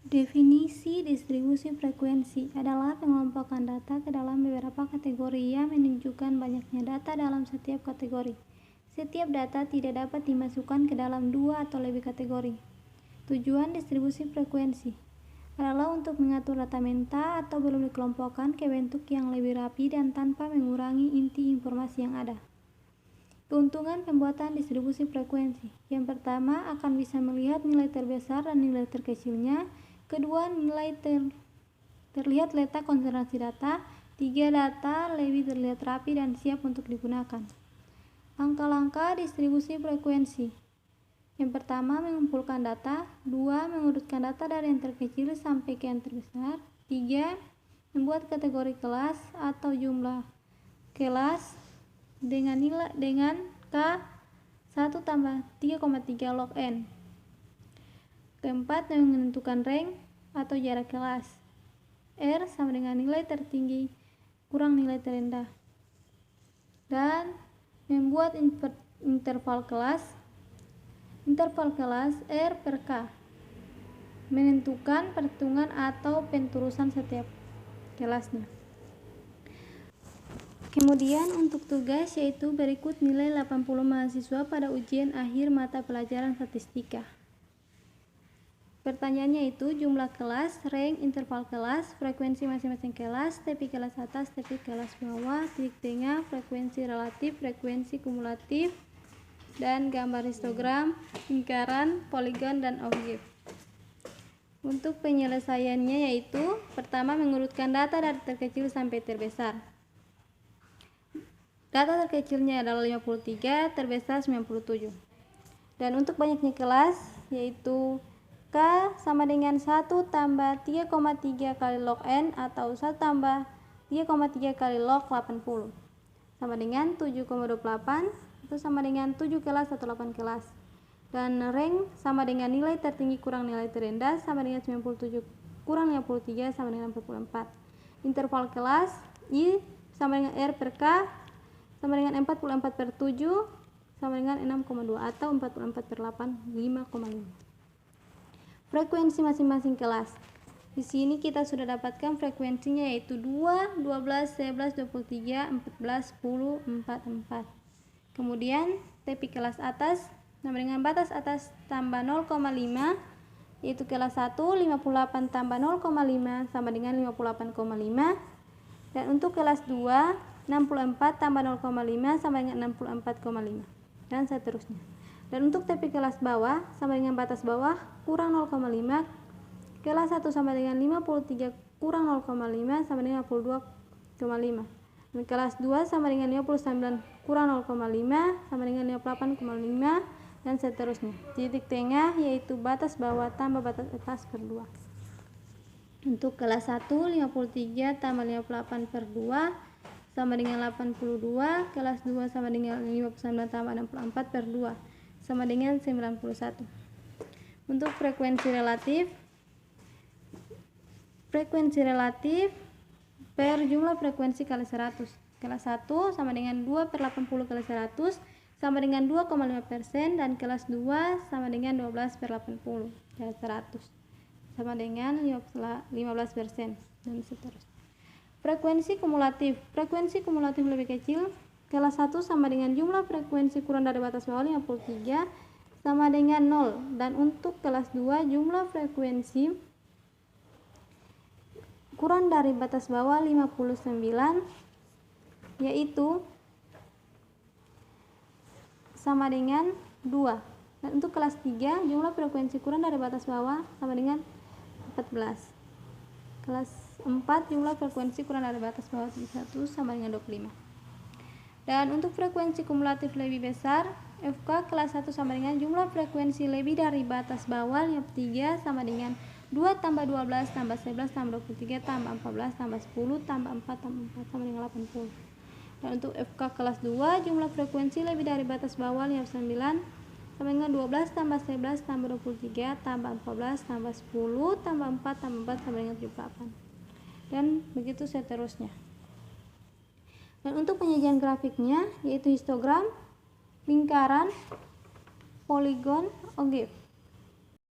Definisi distribusi frekuensi adalah pengelompokan data ke dalam beberapa kategori yang menunjukkan banyaknya data dalam setiap kategori. Setiap data tidak dapat dimasukkan ke dalam dua atau lebih kategori. Tujuan distribusi frekuensi adalah untuk mengatur data menta atau belum dikelompokkan ke bentuk yang lebih rapi dan tanpa mengurangi inti informasi yang ada. Keuntungan pembuatan distribusi frekuensi. Yang pertama, akan bisa melihat nilai terbesar dan nilai terkecilnya. Kedua, nilai terlihat letak konsentrasi data. Tiga, data lebih terlihat rapi dan siap untuk digunakan. Langkah-langkah distribusi frekuensi. Yang pertama, mengumpulkan data. Dua, mengurutkan data dari yang terkecil sampai ke yang terbesar. Tiga, membuat kategori kelas atau jumlah kelas dengan K1 tambah 3,3 log N. Keempat, menentukan rank atau jarak kelas. R sama dengan nilai tertinggi kurang nilai terendah. Dan membuat interval kelas. Interval kelas R per K. Menentukan perhitungan atau penturusan setiap kelasnya. Kemudian untuk tugas yaitu berikut nilai 80 mahasiswa pada ujian akhir mata pelajaran statistika. Pertanyaannya itu jumlah kelas, rank, interval kelas, frekuensi masing-masing kelas, TP kelas atas, TP kelas bawah, titik tengah, frekuensi relatif, frekuensi kumulatif, dan gambar histogram, lingkaran, poligon, dan objek. Untuk penyelesaiannya yaitu pertama mengurutkan data dari terkecil sampai terbesar. Data terkecilnya adalah 53, terbesar 97. Dan untuk banyaknya kelas yaitu K sama dengan 1 tambah 3,3 kali log N atau 1 tambah 3,3 kali log 80 sama dengan 7,28 atau sama dengan 7 kelas atau 8 kelas. Dan rank sama dengan nilai tertinggi kurang nilai terendah sama dengan 97 kurang 53 sama dengan 44. Interval kelas I sama dengan R per K sama dengan 44 per 7 sama dengan 6,2 atau 44 per 8 5,5. Frekuensi masing-masing kelas. Di sini kita sudah dapatkan frekuensinya yaitu 2, 12, 11, 23, 14, 10, 4, 4. Kemudian TP kelas atas sama dengan batas atas tambah 0,5 yaitu kelas 1 58 tambah 0,5 sama dengan 58,5. Dan untuk kelas 2 64 tambah 0,5 sama dengan 64,5 dan seterusnya. Dan untuk TP kelas bawah sama dengan batas bawah kurang 0,5, kelas 1 sama dengan 53 kurang 0,5 sama dengan 52,5. Dan kelas 2 sama dengan 59 kurang 0,5 sama dengan 58,5 dan seterusnya. Titik tengah yaitu batas bawah tambah batas atas per 2. Untuk kelas 1 53 tambah 58 per 2 sama dengan 82, kelas 2 sama dengan 59 tambah 64 per 2 sama dengan 91. Untuk frekuensi relatif per jumlah frekuensi kali 100. Kelas 1 sama dengan 2 per 80 kali 100 sama dengan 2,5% dan kelas 2 sama dengan 12 per 80 kali 100 sama dengan 15% dan seterusnya. Frekuensi kumulatif lebih kecil. Kelas 1 sama dengan jumlah frekuensi kurang dari batas bawah 53 sama dengan 0. Dan untuk kelas 2 jumlah frekuensi kurang dari batas bawah 59 yaitu sama dengan 2. Dan untuk kelas 3 jumlah frekuensi kurang dari batas bawah sama dengan 14. Kelas 4 jumlah frekuensi kurang dari batas bawah 1 sama dengan 25. Dan untuk frekuensi kumulatif lebih besar, FK kelas 1 sama dengan jumlah frekuensi lebih dari batas bawah 3 sama dengan 2 tambah 12 tambah 11 tambah 23 tambah 14 tambah 10 tambah 4 tambah 4 sama dengan 80. Dan untuk FK kelas 2 jumlah frekuensi lebih dari batas bawah 9 sama dengan 12 tambah 11 tambah 23 tambah 14 tambah 10 tambah 4 tambah 4 sama dengan 78. Dan begitu seterusnya. Dan untuk penyajian grafiknya yaitu histogram, lingkaran, poligon, objek.